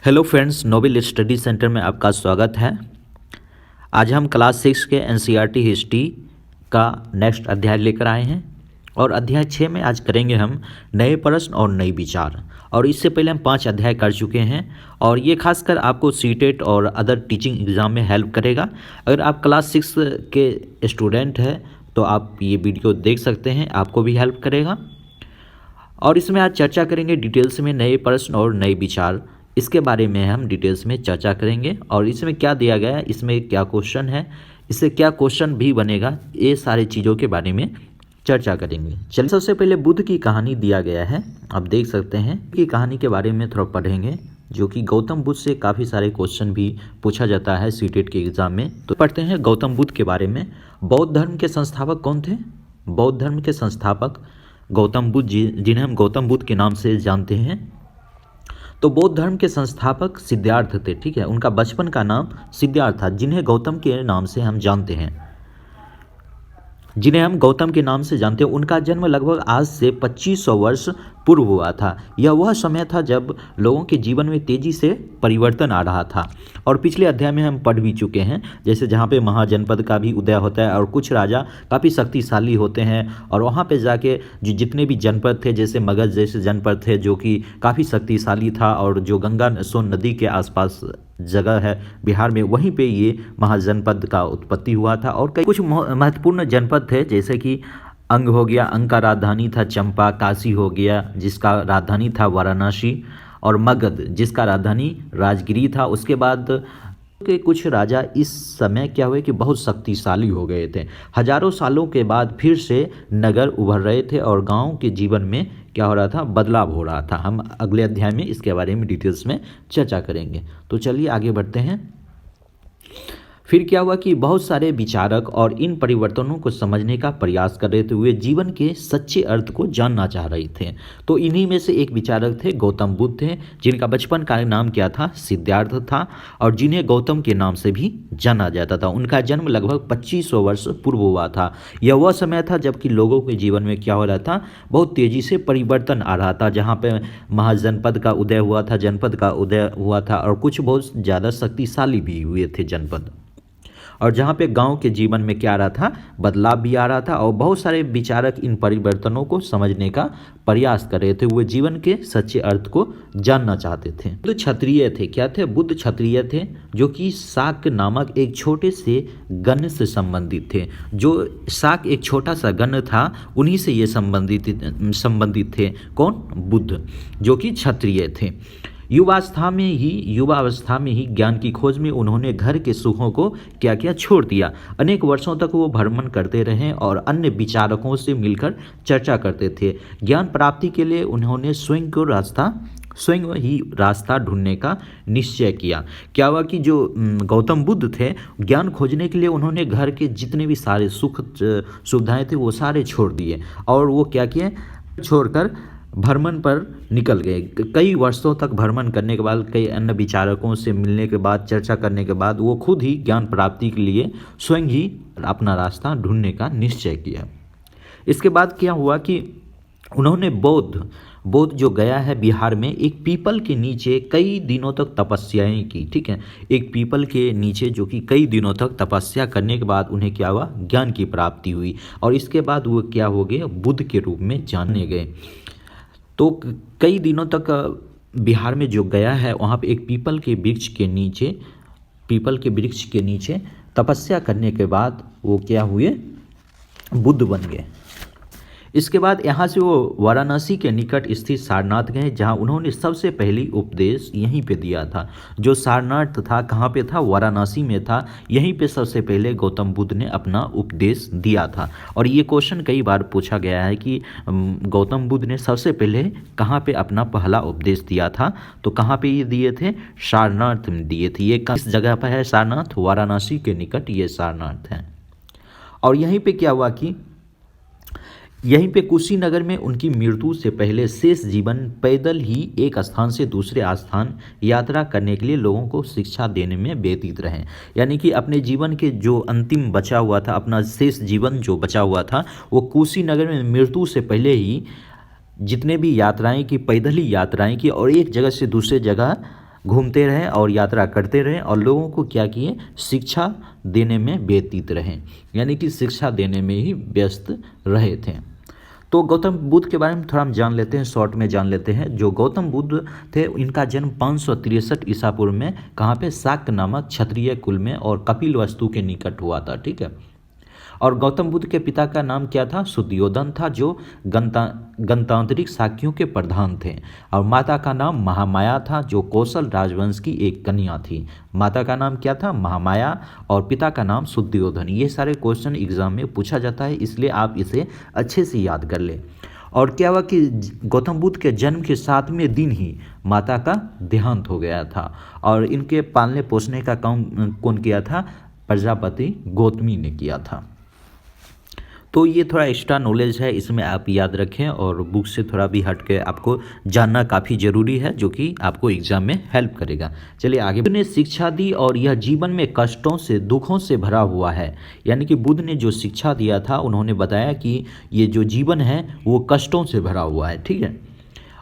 Hello friends, Nobel study centre में आपका स्वागत है। आज हम क्लास 6 के एनसीईआरटी हिस्ट्री का नेक्स्ट अध्याय लेकर आए हैं और अध्याय 6 में आज करेंगे हम नए प्रश्न और नए विचार। और इससे पहले हम 5 अध्याय कर चुके हैं और ये खासकर आपको सीटेट और अदर टीचिंग एग्ज़ाम में हेल्प करेगा। अगर आप क्लास 6 के स्टूडेंट हैं तो आप ये वीडियो देख सकते हैं, आपको भी हेल्प करेगा। और इसमें आज चर्चा करेंगे डिटेल्स में नए प्रश्न और नए विचार, इसके बारे में हम डिटेल्स में चर्चा करेंगे। और इसमें क्या दिया गया है, इसमें क्या क्वेश्चन है, इससे क्या क्वेश्चन भी बनेगा, ये सारी चीज़ों के बारे में चर्चा करेंगे। चलिए, सबसे पहले बुद्ध की कहानी दिया गया है, आप देख सकते हैं कि कहानी के बारे में थोड़ा पढ़ेंगे, जो कि गौतम बुद्ध से काफ़ी सारे क्वेश्चन भी पूछा जाता है सीटेट के एग्ज़ाम में। तो पढ़ते हैं गौतम बुद्ध के बारे में। बौद्ध धर्म के संस्थापक कौन थे? बौद्ध धर्म के संस्थापक गौतम बुद्ध जी, जिन्हें हम गौतम बुद्ध के नाम से जानते हैं। तो बौद्ध धर्म के संस्थापक सिद्धार्थ थे, ठीक है। उनका बचपन का नाम सिद्धार्थ था, जिन्हें गौतम के नाम से हम जानते हैं, जिन्हें हम गौतम के नाम से जानते हैं। उनका जन्म लगभग आज से 2500 वर्ष पूर्व हुआ था। यह वह समय था जब लोगों के जीवन में तेजी से परिवर्तन आ रहा था। और पिछले अध्याय में हम पढ़ भी चुके हैं, जैसे जहाँ पे महाजनपद का भी उदय होता है और कुछ राजा काफ़ी शक्तिशाली होते हैं और वहाँ पे जाके जो जितने भी जनपद थे, जैसे मगध जैसे जनपद थे जो कि काफ़ी शक्तिशाली था, और जो गंगा सोन नदी के आसपास जगह है बिहार में, वहीं पे ये महाजनपद का उत्पत्ति हुआ था। और कई कुछ महत्वपूर्ण जनपद थे, जैसे कि अंग हो गया, अंग का राजधानी था चंपा, काशी हो गया जिसका राजधानी था वाराणसी, और मगध जिसका राजधानी राजगिरी था। उसके बाद के कुछ राजा इस समय क्या हुए कि बहुत शक्तिशाली हो गए थे। हजारों सालों के बाद फिर से नगर उभर रहे थे और गांव के जीवन में क्या हो रहा था, बदलाव हो रहा था। हम अगले अध्याय में इसके बारे में डिटेल्स में चर्चा करेंगे। तो चलिए आगे बढ़ते हैं। फिर क्या हुआ कि बहुत सारे विचारक और इन परिवर्तनों को समझने का प्रयास कर रहे थे, हुए जीवन के सच्चे अर्थ को जानना चाह रहे थे। तो इन्हीं में से एक विचारक थे गौतम बुद्ध थे, जिनका बचपन का नाम क्या था, सिद्धार्थ था, और जिन्हें गौतम के नाम से भी जाना जाता था। उनका जन्म लगभग 2500 वर्ष पूर्व हुआ था। यह वह समय था जबकि लोगों के जीवन में क्या हो रहा था, बहुत तेजी से परिवर्तन आ रहा था। जहाँ पे महाजनपद का उदय हुआ था, जनपद का उदय हुआ था, और कुछ बहुत ज़्यादा शक्तिशाली भी हुए थे जनपद, और जहाँ पे गांव के जीवन में क्या आ रहा था, बदलाव भी आ रहा था। और बहुत सारे विचारक इन परिवर्तनों को समझने का प्रयास कर रहे थे, वो जीवन के सच्चे अर्थ को जानना चाहते थे। बुद्ध क्षत्रिय थे, क्या थे? बुद्ध क्षत्रिय थे, जो कि शाक नामक एक छोटे से गण से संबंधित थे। जो शाक एक छोटा सा गण था, उन्हीं से ये संबंधित थे। कौन? बुद्ध, जो कि क्षत्रिय थे। युवावस्था में ही ज्ञान की खोज में उन्होंने घर के सुखों को क्या किया, छोड़ दिया। अनेक वर्षों तक वो भ्रमण करते रहे और अन्य विचारकों से मिलकर चर्चा करते थे। ज्ञान प्राप्ति के लिए उन्होंने स्वयं ही रास्ता ढूंढने का निश्चय किया। क्या हुआ कि जो गौतम बुद्ध थे, ज्ञान खोजने के लिए उन्होंने घर के जितने भी सारे सुख सुविधाएं थे वो सारे छोड़ दिए, और वो क्या किए, छोड़कर भ्रमण पर निकल गए। कई वर्षों तक भ्रमण करने के बाद, कई अन्य विचारकों से मिलने के बाद, चर्चा करने के बाद, वो खुद ही ज्ञान प्राप्ति के लिए स्वयं ही अपना रास्ता ढूंढने का निश्चय किया। इसके बाद क्या हुआ कि उन्होंने बौद्ध जो गया है बिहार में, एक पीपल के नीचे कई दिनों तक तपस्याएं की, ठीक है। एक पीपल के नीचे जो कि कई दिनों तक तपस्या करने के बाद उन्हें क्या हुआ, ज्ञान की प्राप्ति हुई, और इसके बाद वो क्या हो गए, बुद्ध के रूप में जाने गए। तो कई दिनों तक बिहार में जो गया है, वहाँ पे एक पीपल के वृक्ष के नीचे तपस्या करने के बाद वो क्या हुए, बुद्ध बन गए। इसके बाद यहाँ से वो वाराणसी के निकट स्थित सारनाथ गए, जहाँ उन्होंने सबसे पहली उपदेश यहीं पे दिया था। जो सारनाथ था, कहाँ पे था, वाराणसी में था। यहीं पे सबसे पहले गौतम बुद्ध ने अपना उपदेश दिया था। और ये क्वेश्चन कई बार पूछा गया है कि गौतम बुद्ध ने सबसे पहले कहाँ पे अपना पहला उपदेश दिया था। तो कहाँ पे ये दिए थे, सारनाथ में दिए थे। ये किस जगह पर है सारनाथ? वाराणसी के निकट ये सारनाथ है। और यहीं पे क्या हुआ कि यहीं पे कुशीनगर में उनकी मृत्यु से पहले शेष जीवन पैदल ही एक स्थान से दूसरे स्थान यात्रा करने के लिए लोगों को शिक्षा देने में व्यतीत रहे। यानी कि अपने जीवन के जो अंतिम बचा हुआ था, अपना शेष जीवन जो बचा हुआ था, वो कुशीनगर में मृत्यु से पहले ही जितने भी यात्राएं की, पैदल ही यात्राएं की, और एक जगह से दूसरे जगह घूमते रहें और यात्रा करते रहें और लोगों को क्या किए, शिक्षा देने में व्यतीत रहें, यानी कि शिक्षा देने में ही व्यस्त रहे थे। तो गौतम बुद्ध के बारे में थोड़ा हम जान लेते हैं, शॉर्ट में जान लेते हैं। जो गौतम बुद्ध थे इनका जन्म 563 ईसा पूर्व में कहाँ पे, शाक्य नामक क्षत्रिय कुल में और कपिलवस्तु के निकट हुआ था, ठीक है। और गौतम बुद्ध के पिता का नाम क्या था, सुद्योधन था, जो गणतांत्रिक शाक्यों के प्रधान थे। और माता का नाम महामाया था, जो कौशल राजवंश की एक कन्या थी। माता का नाम क्या था, महामाया, और पिता का नाम सुद्योधन। ये सारे क्वेश्चन एग्जाम में पूछा जाता है, इसलिए आप इसे अच्छे से याद कर लें। और क्या हुआ कि गौतम बुद्ध के जन्म के 7वें दिन ही माता का देहांत हो गया था, और इनके पालने पोसने का काम कौन किया था, प्रजापति गौतमी ने किया था। तो ये थोड़ा एक्स्ट्रा नॉलेज है, इसमें आप याद रखें और बुक से थोड़ा भी हट के आपको जानना काफ़ी ज़रूरी है, जो कि आपको एग्जाम में हेल्प करेगा। चलिए आगे। बुद्ध ने शिक्षा दी और यह जीवन में कष्टों से, दुखों से भरा हुआ है। यानी कि बुद्ध ने जो शिक्षा दिया था, उन्होंने बताया कि ये जो जीवन है वो कष्टों से भरा हुआ है, ठीक है।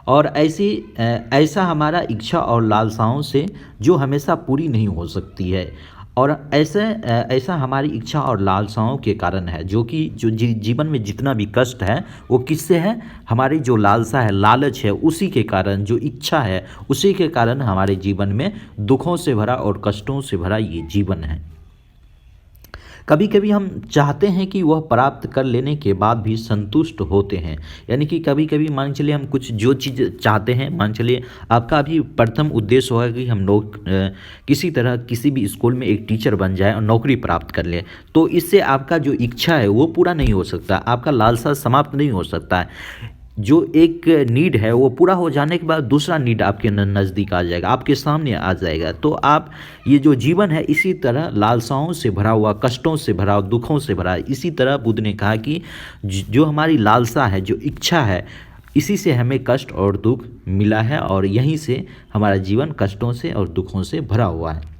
और ऐसा हमारा इच्छा और लालसाओं से जो हमेशा पूरी नहीं हो सकती है, और ऐसा हमारी इच्छा और लालसाओं के कारण है, जो कि जीवन में जितना भी कष्ट है वो किससे है, हमारी जो लालसा है, लालच है, उसी के कारण, जो इच्छा है उसी के कारण हमारे जीवन में दुखों से भरा और कष्टों से भरा ये जीवन है। कभी कभी हम चाहते हैं कि वह प्राप्त कर लेने के बाद भी संतुष्ट होते हैं। यानी कि कभी कभी मान चलिए हम कुछ जो चीज़ चाहते हैं, मान चलिए आपका अभी प्रथम उद्देश्य होगा कि हम किसी तरह किसी भी स्कूल में एक टीचर बन जाए और नौकरी प्राप्त कर लें, तो इससे आपका जो इच्छा है वो पूरा नहीं हो सकता, आपका लालसा समाप्त नहीं हो सकता है। जो एक नीड है वो पूरा हो जाने के बाद दूसरा नीड आपके नज़दीक आ जाएगा, आपके सामने आ जाएगा। तो आप ये जो जीवन है इसी तरह लालसाओं से भरा हुआ, कष्टों से भरा हुआ, दुखों से भरा। इसी तरह बुद्ध ने कहा कि जो हमारी लालसा है, जो इच्छा है, इसी से हमें कष्ट और दुख मिला है, और यहीं से हमारा जीवन कष्टों से और दुखों से भरा हुआ है।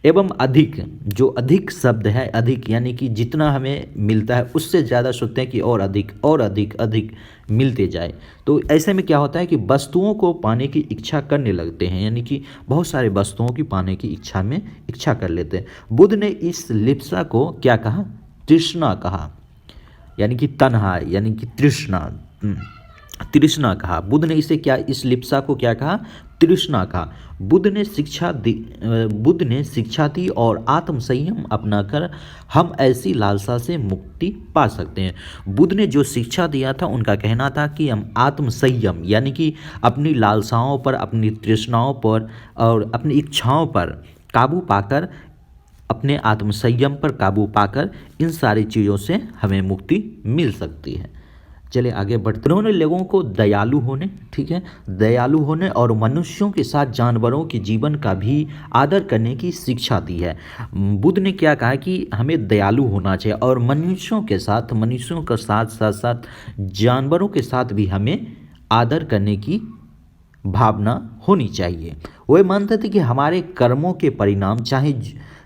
एवं अधिक, जो अधिक शब्द है, अधिक यानी कि जितना हमें मिलता है उससे ज़्यादा सोचते हैं कि और अधिक और अधिक अधिक मिलते जाए। तो ऐसे में क्या होता है कि वस्तुओं को पाने की इच्छा करने लगते हैं, यानी कि बहुत सारे वस्तुओं की पाने की इच्छा कर लेते हैं। बुद्ध ने इस लिप्सा को क्या कहा, तृष्णा कहा, यानी कि तन्हा, यानी कि तृष्णा कहा। बुद्ध ने इसे क्या, इस लिप्सा को क्या कहा, तृष्णा कहा। बुद्ध ने शिक्षा दी और आत्म संयम अपनाकर हम ऐसी लालसा से मुक्ति पा सकते हैं। बुद्ध ने जो शिक्षा दिया था, उनका कहना था कि हम आत्म संयम, यानी कि अपनी लालसाओं पर, अपनी तृष्णाओं पर और अपनी इच्छाओं पर काबू पाकर, अपने आत्म संयम पर काबू पाकर इन सारी चीज़ों से हमें मुक्ति मिल सकती है। चलिए आगे बढ़ते। उन्होंने लोगों को दयालु होने, ठीक है, दयालु होने और मनुष्यों के साथ जानवरों के जीवन का भी आदर करने की शिक्षा दी है। बुद्ध ने क्या कहा कि हमें दयालु होना चाहिए और मनुष्यों के साथ जानवरों के साथ भी हमें आदर करने की भावना होनी चाहिए। वे मानते थे कि हमारे कर्मों के परिणाम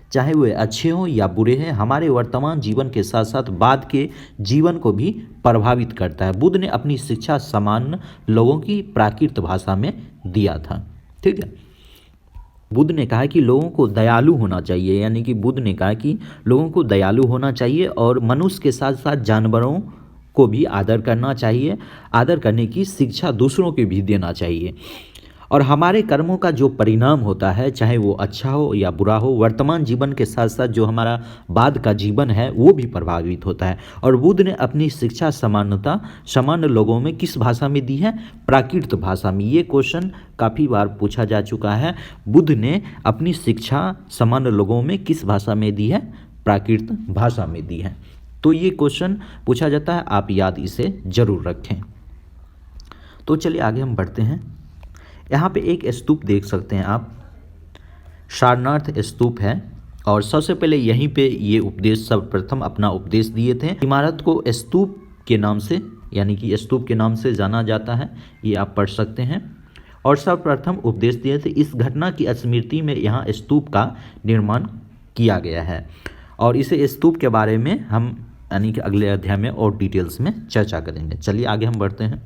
चाहे वे अच्छे हों या बुरे हैं, हमारे वर्तमान जीवन के साथ साथ बाद के जीवन को भी प्रभावित करता है। बुद्ध ने अपनी शिक्षा सामान्य लोगों की प्राकृत भाषा में दिया था, ठीक है। बुद्ध ने कहा कि लोगों को दयालु होना चाहिए, यानी कि बुद्ध ने कहा कि लोगों को दयालु होना चाहिए और मनुष्य के साथ साथ जानवरों को भी आदर करना चाहिए, आदर करने की शिक्षा दूसरों को भी देना चाहिए। और हमारे कर्मों का जो परिणाम होता है, चाहे वो अच्छा हो या बुरा हो, वर्तमान जीवन के साथ साथ जो हमारा बाद का जीवन है वो भी प्रभावित होता है। और बुद्ध ने अपनी शिक्षा सामान्य लोगों में किस भाषा में दी है, प्राकृत भाषा में। ये क्वेश्चन काफ़ी बार पूछा जा चुका है। बुद्ध ने अपनी शिक्षा सामान्य लोगों में किस भाषा में दी है, प्राकृत भाषा में दी है। तो ये क्वेश्चन पूछा जाता है, आप याद इसे जरूर रखें। तो चलिए आगे हम बढ़ते हैं। यहाँ पे एक स्तूप देख सकते हैं आप, सारनाथ स्तूप है, और सबसे पहले यहीं पे ये उपदेश सर्वप्रथम अपना उपदेश दिए थे। इमारत को स्तूप के नाम से, यानी कि स्तूप के नाम से जाना जाता है, ये आप पढ़ सकते हैं। और सर्वप्रथम उपदेश दिए थे। इस घटना की स्मृति में यहाँ स्तूप का निर्माण किया गया है, और इसे स्तूप के बारे में हम यानी कि अगले अध्याय में और डिटेल्स में चर्चा करेंगे। चलिए आगे हम बढ़ते हैं।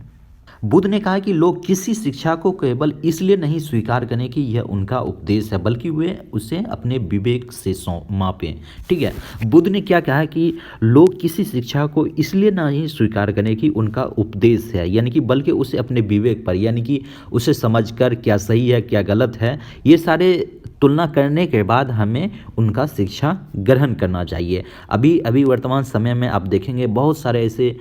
बुद्ध ने कहा कि लोग किसी शिक्षा को केवल इसलिए नहीं स्वीकार करें कि यह उनका उपदेश है, बल्कि वे उसे अपने विवेक से मापें। ठीक है, बुद्ध ने क्या कहा कि लोग किसी शिक्षा को इसलिए नहीं स्वीकार करें कि उनका उपदेश है, यानी कि बल्कि उसे अपने विवेक पर, यानी कि उसे समझकर क्या सही है क्या गलत है, ये सारे तुलना करने के बाद हमें उनका शिक्षा ग्रहण करना चाहिए। अभी वर्तमान समय में आप देखेंगे बहुत सारे ऐसे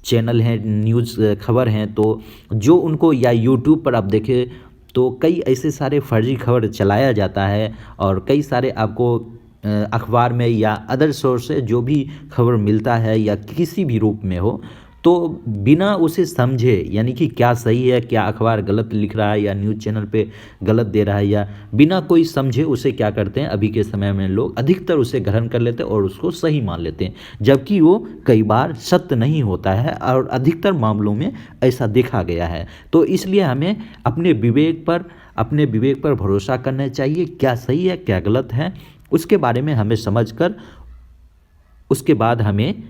चैनल हैं, न्यूज़ खबर हैं, तो जो उनको, या यूट्यूब पर आप देखें तो कई ऐसे सारे फर्जी खबर चलाया जाता है, और कई सारे आपको अखबार में या अदर सोर्स से जो भी खबर मिलता है या किसी भी रूप में हो, तो बिना उसे समझे, यानी कि क्या सही है क्या अखबार गलत लिख रहा है या न्यूज़ चैनल पे गलत दे रहा है, या बिना कोई समझे उसे क्या करते हैं, अभी के समय में लोग अधिकतर उसे ग्रहण कर लेते हैं और उसको सही मान लेते हैं, जबकि वो कई बार सत्य नहीं होता है, और अधिकतर मामलों में ऐसा देखा गया है। तो इसलिए हमें अपने विवेक पर भरोसा करना चाहिए, क्या सही है क्या गलत है उसके बारे में हमें समझकर उसके बाद हमें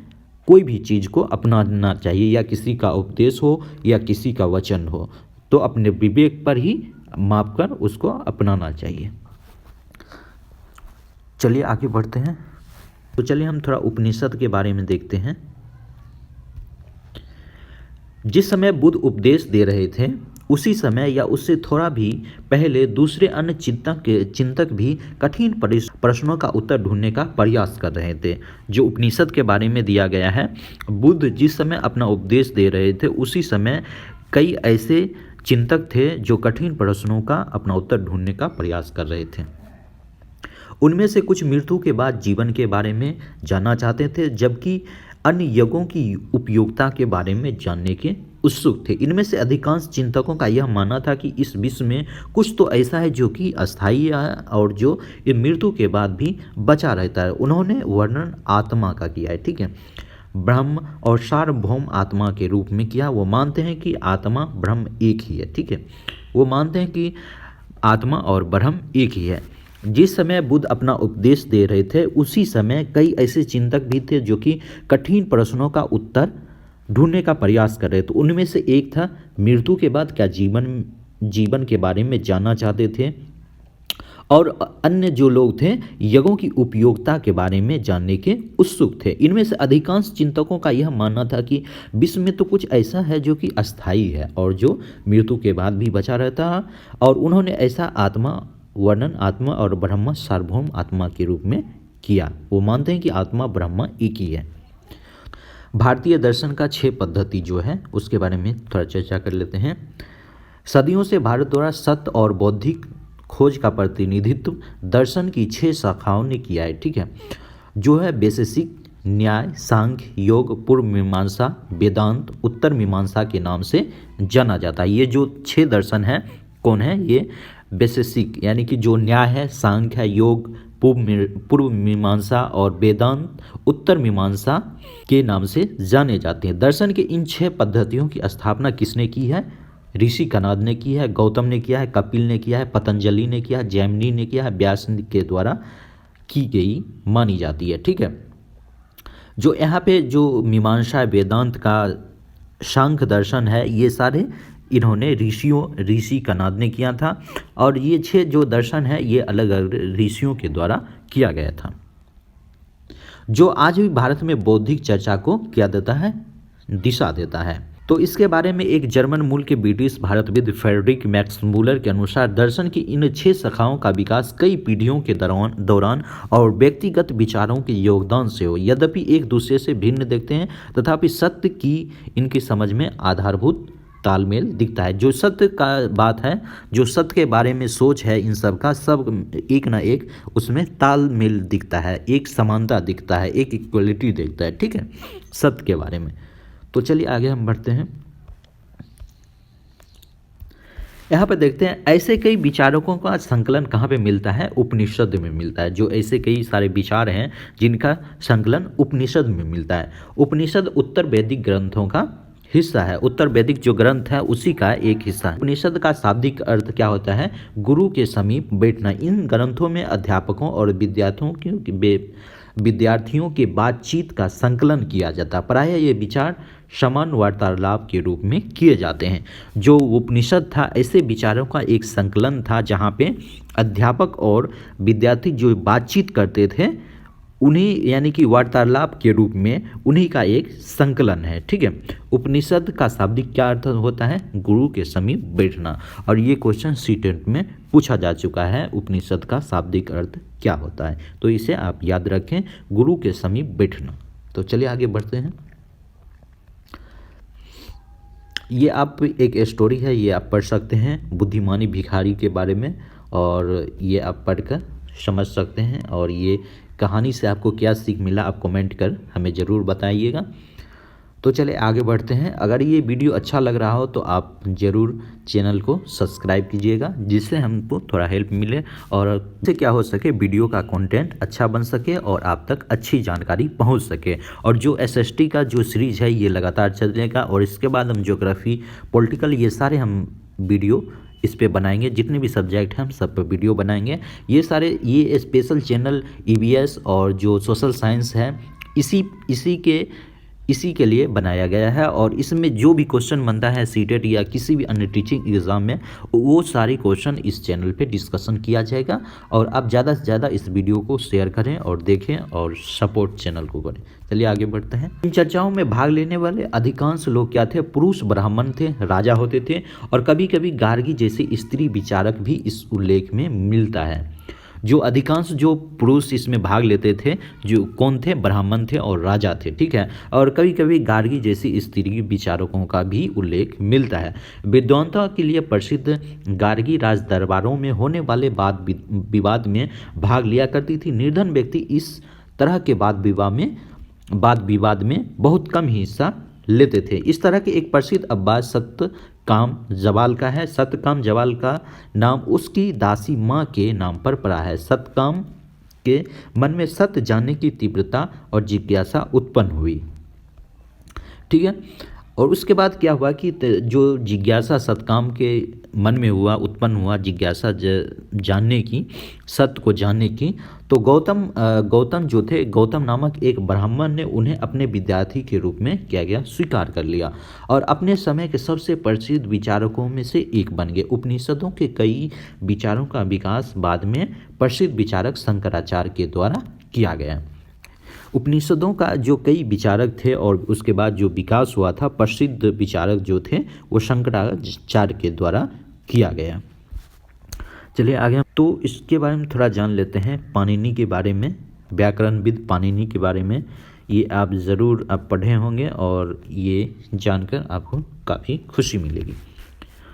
कोई भी चीज़ को अपनाना चाहिए, या किसी का उपदेश हो या किसी का वचन हो, तो अपने विवेक पर ही मापकर उसको अपनाना चाहिए। चलिए आगे बढ़ते हैं। तो चलिए हम थोड़ा उपनिषद के बारे में देखते हैं। जिस समय बुद्ध उपदेश दे रहे थे उसी समय या उससे थोड़ा भी पहले दूसरे अन्य चिंतक भी कठिन प्रश्नों का उत्तर ढूंढने का प्रयास कर रहे थे, जो उपनिषद के बारे में दिया गया है। बुद्ध जिस समय अपना उपदेश दे रहे थे उसी समय कई ऐसे चिंतक थे जो कठिन प्रश्नों का अपना उत्तर ढूंढने का प्रयास कर रहे थे। उनमें से कुछ मृत्यु के बाद जीवन के बारे में जानना चाहते थे, जबकि अन्य यज्ञों की उपयोगिता के बारे में जानने के उत्सुक थे। इनमें से अधिकांश चिंतकों का यह मानना था कि इस विश्व में कुछ तो ऐसा है जो कि अस्थायी है और जो ये मृत्यु के बाद भी बचा रहता है। उन्होंने वर्णन आत्मा का किया है, ठीक है, ब्रह्म और सार्वभौम आत्मा के रूप में किया। वो मानते हैं कि आत्मा ब्रह्म एक ही है, ठीक है, वो मानते हैं कि आत्मा और ब्रह्म एक ही है। जिस समय बुद्ध अपना उपदेश दे रहे थे उसी समय कई ऐसे चिंतक भी थे जो कि कठिन प्रश्नों का उत्तर ढूंढने का प्रयास कर रहे थे। उनमें से एक था मृत्यु के बाद क्या जीवन के बारे में जानना चाहते थे, और अन्य जो लोग थे यज्ञों की उपयोगिता के बारे में जानने के उत्सुक थे। इनमें से अधिकांश चिंतकों का यह मानना था कि विश्व में तो कुछ ऐसा है जो कि अस्थायी है और जो मृत्यु के बाद भी बचा रहता है, और उन्होंने ऐसा वर्णन आत्मा और ब्रह्म सार्वभौम आत्मा के रूप में किया। वो मानते हैं कि आत्मा ब्रह्म एक ही है। भारतीय दर्शन का 6 पद्धति जो है उसके बारे में थोड़ा चर्चा कर लेते हैं। सदियों से भारत द्वारा सत्य और बौद्धिक खोज का प्रतिनिधित्व दर्शन की 6 शाखाओं ने किया है, ठीक है, जो है वैशेषिक, न्याय, सांख्य, योग, पूर्व मीमांसा, वेदांत, उत्तर मीमांसा के नाम से जाना जाता है। ये जो 6 दर्शन है कौन है, ये वैशेषिक यानी कि जो न्याय है, सांख्य है, योग, पूर्व मीमांसा और वेदांत उत्तर मीमांसा के नाम से जाने जाते हैं। दर्शन के इन 6 पद्धतियों की स्थापना किसने की है? ऋषि कनाद ने की है, गौतम ने किया है, कपिल ने किया है, पतंजलि ने किया है, जैमिनी ने किया है, व्यास के द्वारा की गई मानी जाती है, ठीक है। जो यहाँ पे जो मीमांसा, वेदांत का, सांख्य दर्शन है, ये सारे इन्होंने ऋषि कनाद ने किया था, और ये 6 जो दर्शन है ये अलग अलग ऋषियों के द्वारा किया गया था, जो आज भी भारत में बौद्धिक चर्चा को क्या देता है, दिशा देता है। तो इसके बारे में एक जर्मन मूल के ब्रिटिश भारतविद फ्रेडरिक मैक्समूलर के अनुसार दर्शन की इन 6 शाखाओं का विकास कई पीढ़ियों के दौरान और व्यक्तिगत विचारों के योगदान से हो। यद्यपि एक दूसरे से भिन्न दिखते हैं तथापि सत्य की इनकी समझ में आधारभूत तालमेल दिखता है। जो सत्य का बात है, जो सत्य के बारे में सोच है, इन सब का सब एक ना एक उसमें तालमेल दिखता है, एक समानता दिखता है, एक इक्वलिटी दिखता है, ठीक है, सत्य के बारे में। तो चलिए आगे हम बढ़ते हैं। यहाँ पर देखते हैं ऐसे कई विचारकों का संकलन कहाँ पे मिलता है, उपनिषद में मिलता है। जो ऐसे कई सारे विचार हैं जिनका संकलन उपनिषद में मिलता है। उपनिषद उत्तर वैदिक ग्रंथों का हिस्सा है, उत्तर वैदिक जो ग्रंथ है उसी का एक हिस्सा है। उपनिषद का शाब्दिक अर्थ क्या होता है, गुरु के समीप बैठना। इन ग्रंथों में अध्यापकों और विद्यार्थियों के बातचीत का संकलन किया जाता है। प्रायः ये विचार समान वार्तालाप के रूप में किए जाते हैं। जो उपनिषद था ऐसे विचारों का एक संकलन था जहाँ पे अध्यापक और विद्यार्थी जो बातचीत करते थे उन्हीं यानी कि वार्तालाप के रूप में उन्हीं का एक संकलन है। ठीक है, उपनिषद का शाब्दिक क्या अर्थ होता है? गुरु के समीप बैठना। और ये क्वेश्चन सीटेट में पूछा जा चुका है, उपनिषद का शाब्दिक अर्थ क्या होता है, तो इसे आप याद रखें, गुरु के समीप बैठना। तो चलिए आगे बढ़ते हैं। ये आप एक स्टोरी है, ये आप पढ़ सकते हैं बुद्धिमानी भिखारी के बारे में, और ये आप पढ़कर समझ सकते हैं। और ये कहानी से आपको क्या सीख मिला आप कमेंट कर हमें ज़रूर बताइएगा। तो चले आगे बढ़ते हैं। अगर ये वीडियो अच्छा लग रहा हो तो आप ज़रूर चैनल को सब्सक्राइब कीजिएगा, जिससे हमको थोड़ा हेल्प मिले और इससे क्या हो सके वीडियो का कंटेंट अच्छा बन सके और आप तक अच्छी जानकारी पहुंच सके। और जो एसएसटी का जो सीरीज़ है ये लगातार चलेगा, और इसके बाद हम ज्योग्राफी, पॉलिटिकल, ये सारे हम वीडियो इस पे बनाएंगे। जितने भी सब्जेक्ट हैं हम सब पे वीडियो बनाएंगे। ये सारे ये स्पेशल चैनल ईवीएस और जो सोशल साइंस है इसी के लिए बनाया गया है। और इसमें जो भी क्वेश्चन बनता है सीटेट या किसी भी अन्य टीचिंग एग्ज़ाम में, वो सारे क्वेश्चन इस चैनल पे डिस्कशन किया जाएगा। और आप ज़्यादा से ज़्यादा इस वीडियो को शेयर करें और देखें और सपोर्ट चैनल को करें। चलिए आगे बढ़ते हैं। इन चर्चाओं में भाग लेने वाले अधिकांश लोग क्या थे? पुरुष ब्राह्मण थे, राजा होते थे, और कभी कभी गार्गी जैसे स्त्री विचारक भी इस उल्लेख में मिलता है। जो अधिकांश जो पुरुष इसमें भाग लेते थे जो कौन थे? ब्राह्मण थे और राजा थे। ठीक है, और कभी कभी गार्गी जैसी स्त्री विचारकों का भी उल्लेख मिलता है। विद्वानता के लिए प्रसिद्ध गार्गी राज दरबारों में होने वाले वाद विवाद में भाग लिया करती थी। निर्धन व्यक्ति इस तरह के वाद विवाद में बहुत कम हिस्सा लेते थे। इस तरह के एक प्रसिद्ध अब्बास सत्यकाम जवाल का है। सत्यकाम जवाल का नाम उसकी दासी माँ के नाम पर पड़ा है। सत्यकाम के मन में सत्य जानने की तीव्रता और जिज्ञासा उत्पन्न हुई। ठीक है, और उसके बाद क्या हुआ कि जो जिज्ञासा सतकाम के मन में उत्पन्न हुआ जिज्ञासा जानने की, सत्य को जानने की, तो गौतम जो थे, गौतम नामक एक ब्राह्मण ने उन्हें अपने विद्यार्थी के रूप में किया गया, स्वीकार कर लिया और अपने समय के सबसे प्रसिद्ध विचारकों में से एक बन गए। उपनिषदों के कई विचारों का विकास बाद में प्रसिद्ध विचारक शंकराचार्य के द्वारा किया गया। उपनिषदों का जो कई विचारक थे और उसके बाद जो विकास हुआ था, प्रसिद्ध विचारक जो थे वो शंकराचार्य के द्वारा किया गया। चलिए आगे, तो इसके बारे में थोड़ा जान लेते हैं। पाणिनि के बारे में, व्याकरणविद पाणिनि के बारे में, ये आप ज़रूर पढ़े होंगे और ये जानकर आपको काफ़ी खुशी मिलेगी।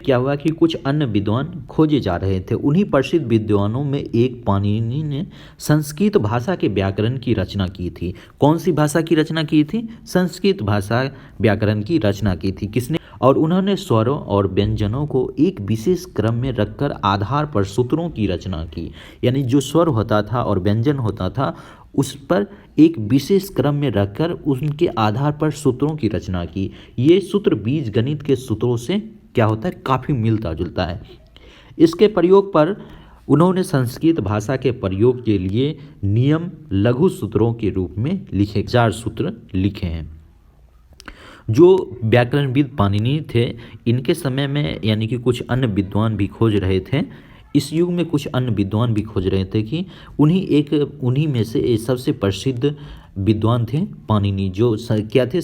क्या हुआ कि कुछ अन्य विद्वान खोजे जा रहे थे। उन्हीं प्रसिद्ध विद्वानों में एक पाणिनि ने संस्कृत भाषा के व्याकरण की रचना की थी। कौन सी भाषा की रचना की थी? संस्कृत भाषा व्याकरण की रचना की थी। किसने? और उन्होंने स्वरों और व्यंजनों को एक विशेष क्रम में रखकर आधार पर सूत्रों की रचना की। यानी जो स्वर होता था और व्यंजन होता था उस पर एक विशेष क्रम में रखकर उनके आधार पर सूत्रों की रचना की। ये सूत्र बीज गणित के सूत्रों से क्या होता है? काफ़ी मिलता जुलता है। इसके प्रयोग पर उन्होंने संस्कृत भाषा के प्रयोग के लिए नियम लघु सूत्रों के रूप में लिखे 4 सूत्र लिखे हैं। जो व्याकरणविद पाणिनि थे, इनके समय में यानी कि कुछ अन्य विद्वान भी खोज रहे थे। इस युग में कुछ अन्य विद्वान भी खोज रहे थे कि उन्हीं में से सबसे प्रसिद्ध विद्वान थे पाणिनि, जो क्या थे?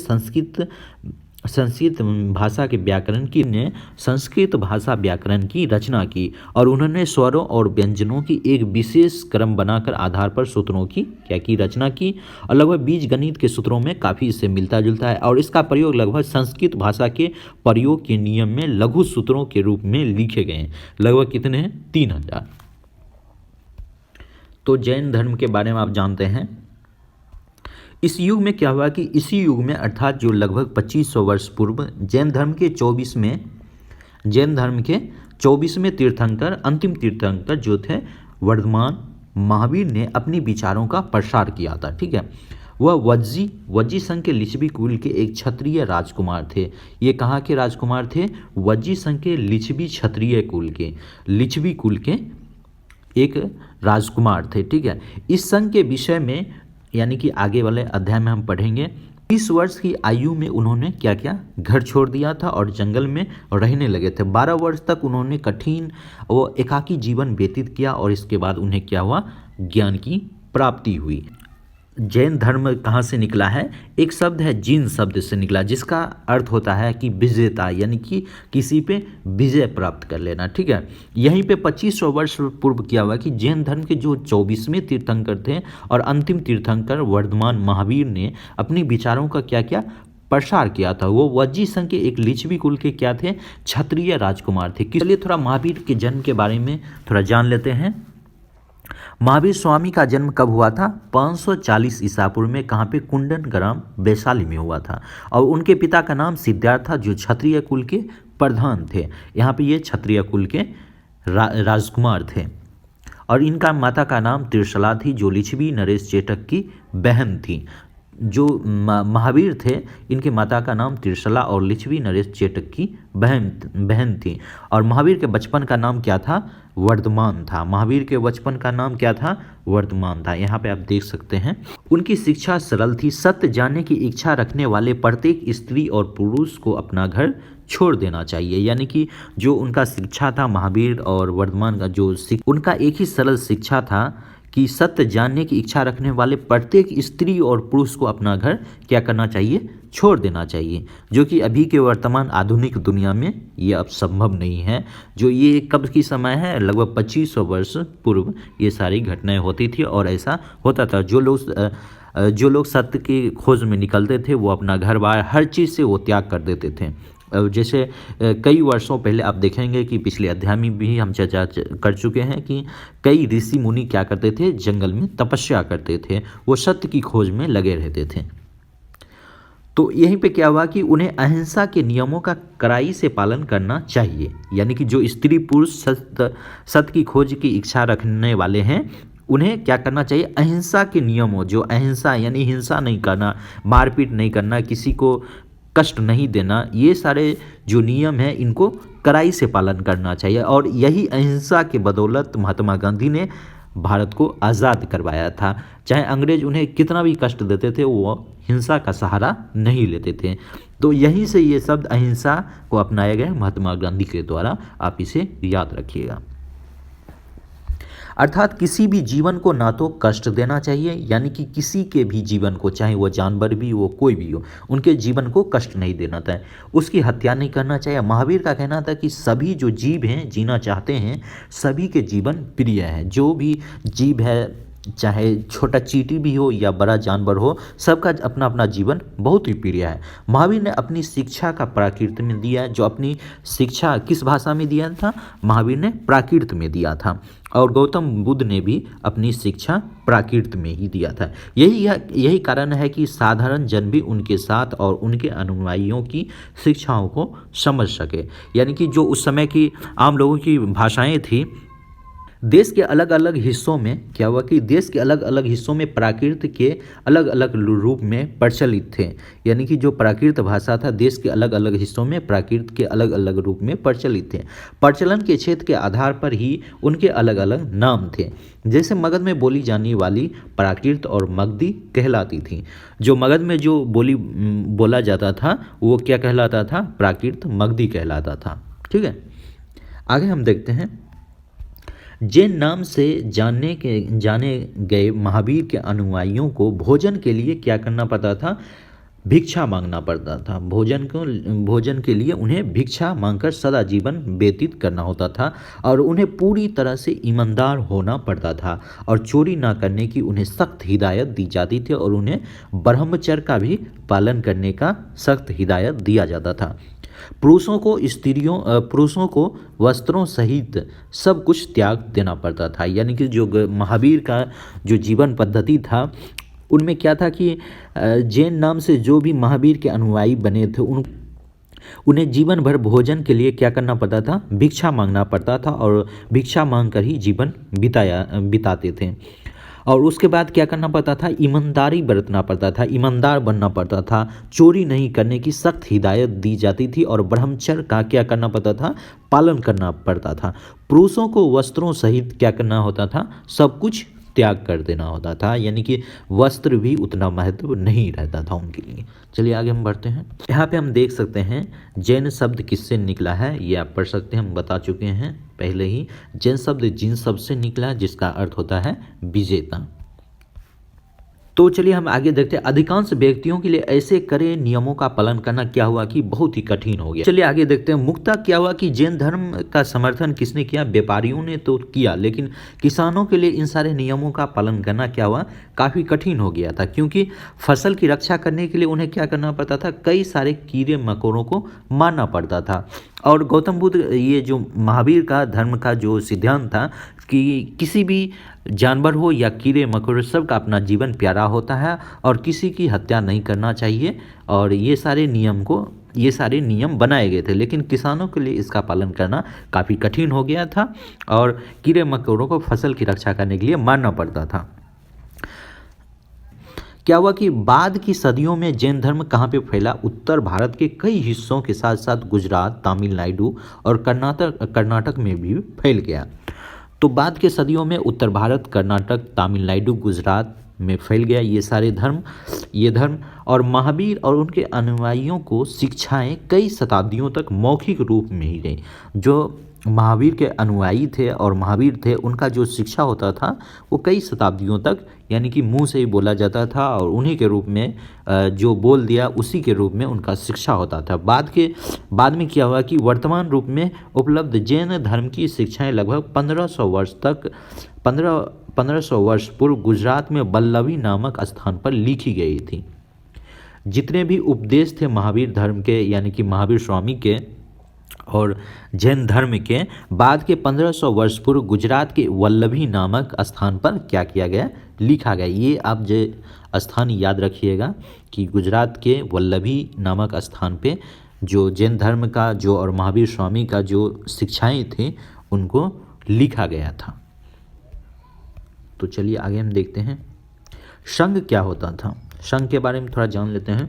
संस्कृत भाषा के व्याकरण की ने संस्कृत भाषा व्याकरण की रचना की और उन्होंने स्वरों और व्यंजनों की एक विशेष क्रम बनाकर आधार पर सूत्रों की क्या की रचना की। और लगभग बीज गणित के सूत्रों में काफ़ी इससे मिलता जुलता है और इसका प्रयोग लगभग संस्कृत भाषा के प्रयोग के नियम में लघु सूत्रों के रूप में लिखे गए हैं। लगभग कितने हैं? 3000। तो जैन धर्म के बारे में आप जानते हैं। इस युग में क्या हुआ कि इसी युग में अर्थात जो लगभग 2500 वर्ष पूर्व जैन धर्म के 24वें तीर्थंकर, अंतिम तीर्थंकर जो थे वर्धमान महावीर ने अपने विचारों का प्रसार किया था। ठीक है, वह वज्जी संघ के लिच्छवी कुल के एक क्षत्रिय राजकुमार थे। ये कहाँ के राजकुमार थे? वज्जी संघ के लिच्छवी क्षत्रिय कुल के, लिच्छवी कुल के एक राजकुमार थे। ठीक है, इस संघ के विषय में यानी कि आगे वाले अध्याय में हम पढ़ेंगे 30 वर्ष की आयु में उन्होंने क्या किया, घर छोड़ दिया था और जंगल में रहने लगे थे। 12 वर्ष तक उन्होंने कठिन वो एकाकी जीवन व्यतीत किया और इसके बाद उन्हें क्या हुआ, ज्ञान की प्राप्ति हुई। जैन धर्म कहाँ से निकला है, एक शब्द है जीन शब्द से निकला, जिसका अर्थ होता है कि विजेता, यानी कि किसी पे विजय प्राप्त कर लेना। ठीक है, यहीं पे 2500 वर्ष पूर्व क्या हुआ कि जैन धर्म के जो 24वें तीर्थंकर थे और अंतिम तीर्थंकर वर्धमान महावीर ने अपने विचारों का क्या किया, प्रसार किया था। वो वज्जी संघ के एक लिच्छवी कुल के क्या थे, क्षत्रिय राजकुमार थे। चलिए थोड़ा महावीर के जन्म के बारे में थोड़ा जान लेते हैं। महावीर स्वामी का जन्म कब हुआ था, 540 ईसा पूर्व में। कहाँ पे, कुंडन ग्राम वैशाली में हुआ था। और उनके पिता का नाम सिद्धार्थ था, जो क्षत्रिय कुल के प्रधान थे। यहाँ पे ये क्षत्रिय कुल के राजकुमार थे। और इनका माता का नाम त्रिशला थी, जो लिच्छवी नरेश चेटक की बहन थी। जो महावीर थे, इनके माता का नाम त्रिशला और लिच्छवी नरेश चेटक की बहन थी। और महावीर के बचपन का नाम क्या था, वर्धमान था। महावीर के बचपन का नाम क्या था, वर्धमान था। यहाँ पे आप देख सकते हैं। उनकी शिक्षा सरल थी। सत्य जानने की इच्छा रखने वाले प्रत्येक स्त्री और पुरुष को अपना घर छोड़ देना चाहिए। यानी कि जो उनका शिक्षा था, महावीर और वर्धमान का जो उनका एक ही सरल शिक्षा था कि सत्य जानने की इच्छा रखने वाले प्रत्येक स्त्री और पुरुष को अपना घर क्या करना चाहिए, छोड़ देना चाहिए। जो कि अभी के वर्तमान आधुनिक दुनिया में ये अब संभव नहीं है। जो ये कब की समय है, लगभग 2500 वर्ष पूर्व ये सारी घटनाएं होती थी और ऐसा होता था। जो लोग सत्य की खोज में निकलते थे, वो अपना घर बार हर चीज़ से वो त्याग कर देते थे। जैसे कई वर्षों पहले आप देखेंगे कि पिछले अध्याय में भी हम चर्चा कर चुके हैं कि कई ऋषि मुनि क्या करते थे, जंगल में तपस्या करते थे, वो सत्य की खोज में लगे रहते थे। तो यहीं पे क्या हुआ कि उन्हें अहिंसा के नियमों का कड़ाई से पालन करना चाहिए। यानी कि जो स्त्री पुरुष सत्य की खोज की इच्छा रखने वाले हैं, उन्हें क्या करना चाहिए, अहिंसा के नियमों, जो अहिंसा यानी हिंसा नहीं करना, मारपीट नहीं करना, किसी को कष्ट नहीं देना, ये सारे जो नियम हैं इनको कड़ाई से पालन करना चाहिए। और यही अहिंसा के बदौलत महात्मा गांधी ने भारत को आज़ाद करवाया था। चाहे अंग्रेज उन्हें कितना भी कष्ट देते थे, वो हिंसा का सहारा नहीं लेते थे। तो यहीं से ये शब्द अहिंसा को अपनाया गया महात्मा गांधी के द्वारा, आप इसे याद रखिएगा। अर्थात किसी भी जीवन को ना तो कष्ट देना चाहिए, यानी कि किसी के भी जीवन को, चाहे वो जानवर भी हो, कोई भी हो, उनके जीवन को कष्ट नहीं देना था, उसकी हत्या नहीं करना चाहिए। महावीर का कहना था कि सभी जो जीव हैं, जीना चाहते हैं, सभी के जीवन प्रिय है। जो भी जीव है, चाहे छोटा चींटी भी हो या बड़ा जानवर हो, सबका अपना अपना जीवन बहुत ही प्रिय है। महावीर ने अपनी शिक्षा का प्राकृत में दिया। जो अपनी शिक्षा किस भाषा में दिया था, महावीर ने प्राकृत में दिया था। और गौतम बुद्ध ने भी अपनी शिक्षा प्राकृत में ही दिया था। यही कारण है कि साधारण जन भी उनके साथ और उनके अनुयायियों की शिक्षाओं को समझ सके। यानी कि जो उस समय की आम लोगों की भाषाएं थी, देश के अलग अलग हिस्सों में क्या हुआ कि देश के अलग अलग हिस्सों में प्राकृत के अलग अलग रूप में प्रचलित थे। यानी कि जो प्राकृत भाषा था, देश के अलग अलग हिस्सों में प्राकृत के अलग अलग रूप में प्रचलित थे। प्रचलन के क्षेत्र के आधार पर ही उनके अलग अलग नाम थे। जैसे मगध में बोली जाने वाली प्राकृत और मगधी कहलाती थी। जो मगध में जो बोला जाता था, वो क्या कहलाता था, प्राकृत मगधी कहलाता था। ठीक है, आगे हम देखते हैं। जैन नाम से जाने गए महावीर के अनुयायियों को भोजन के लिए क्या करना पड़ता था, भिक्षा मांगना पड़ता था। भोजन के लिए उन्हें भिक्षा मांगकर सदा जीवन व्यतीत करना होता था। और उन्हें पूरी तरह से ईमानदार होना पड़ता था और चोरी ना करने की उन्हें सख्त हिदायत दी जाती थी। और उन्हें ब्रह्मचर्य का भी पालन करने का सख्त हिदायत दिया जाता था। पुरुषों को वस्त्रों सहित सब कुछ त्याग देना पड़ता था। यानी कि जो महावीर का जो जीवन पद्धति था, उनमें क्या था कि जैन नाम से जो भी महावीर के अनुयायी बने थे, उन्हें जीवन भर भोजन के लिए क्या करना पड़ता था, भिक्षा मांगना पड़ता था। और भिक्षा मांग कर ही जीवन बिताते थे। और उसके बाद क्या करना पड़ता था, ईमानदारी बरतना पड़ता था, ईमानदार बनना पड़ता था। चोरी नहीं करने की सख्त हिदायत दी जाती थी। और ब्रह्मचर्य का क्या करना पड़ता था, पालन करना पड़ता था। पुरुषों को वस्त्रों सहित क्या करना होता था, सब कुछ त्याग कर देना होता था, यानी कि वस्त्र भी उतना महत्व नहीं रहता था उनके लिए। चलिए आगे हम बढ़ते हैं। यहाँ पे हम देख सकते हैं जैन शब्द किससे निकला है, ये आप पढ़ सकते हैं, हम बता चुके हैं पहले ही। जैन शब्द जिन शब्द से निकला है जिसका अर्थ होता है विजेता। तो चलिए हम आगे देखते हैं। अधिकांश व्यक्तियों के लिए ऐसे कड़े नियमों का पालन करना क्या हुआ कि बहुत ही कठिन हो गया। चलिए आगे देखते हैं। मुख्यतः क्या हुआ कि जैन धर्म का समर्थन किसने किया? व्यापारियों ने तो किया, लेकिन किसानों के लिए इन सारे नियमों का पालन करना क्या हुआ, काफ़ी कठिन हो गया था, क्योंकि फसल की रक्षा करने के लिए उन्हें क्या करना पड़ता था, कई सारे कीड़े मकोड़ों को मारना पड़ता था। और गौतम बुद्ध, ये जो महावीर का धर्म का जो सिद्धांत था कि किसी भी जानवर हो या कीड़े मकोड़े, सबका अपना जीवन प्यारा होता है और किसी की हत्या नहीं करना चाहिए, और ये सारे नियम बनाए गए थे। लेकिन किसानों के लिए इसका पालन करना काफ़ी कठिन हो गया था और कीड़े मकोड़ों को फसल की रक्षा करने के लिए मारना पड़ता था। क्या हुआ कि बाद की सदियों में जैन धर्म कहाँ पे फैला? उत्तर भारत के कई हिस्सों के साथ साथ गुजरात, तमिलनाडु और कर्नाटक में भी फैल गया। तो बाद के सदियों में उत्तर भारत, कर्नाटक, तमिलनाडु, गुजरात में फैल गया ये धर्म और महावीर और उनके अनुयायियों को शिक्षाएं कई शताब्दियों तक मौखिक रूप में ही रही। जो महावीर के अनुयायी थे और महावीर थे, उनका जो शिक्षा होता था वो कई शताब्दियों तक, यानी कि मुंह से ही बोला जाता था और उन्हीं के रूप में जो बोल दिया उसी के रूप में उनका शिक्षा होता था। बाद में क्या हुआ कि वर्तमान रूप में उपलब्ध जैन धर्म की शिक्षाएं लगभग 1500 वर्ष पूर्व गुजरात में वल्लभी नामक स्थान पर लिखी गई थी। जितने भी उपदेश थे महावीर धर्म के, यानी कि महावीर स्वामी के और जैन धर्म के, बाद के 1500 वर्ष पूर्व गुजरात के वल्लभी नामक स्थान पर क्या किया गया, लिखा गया। ये आप जो स्थान याद रखिएगा कि गुजरात के वल्लभी नामक स्थान पे जो जैन धर्म का जो और महावीर स्वामी का जो शिक्षाएं थी उनको लिखा गया था। तो चलिए आगे हम देखते हैं संघ क्या होता था। संघ के बारे में थोड़ा जान लेते हैं।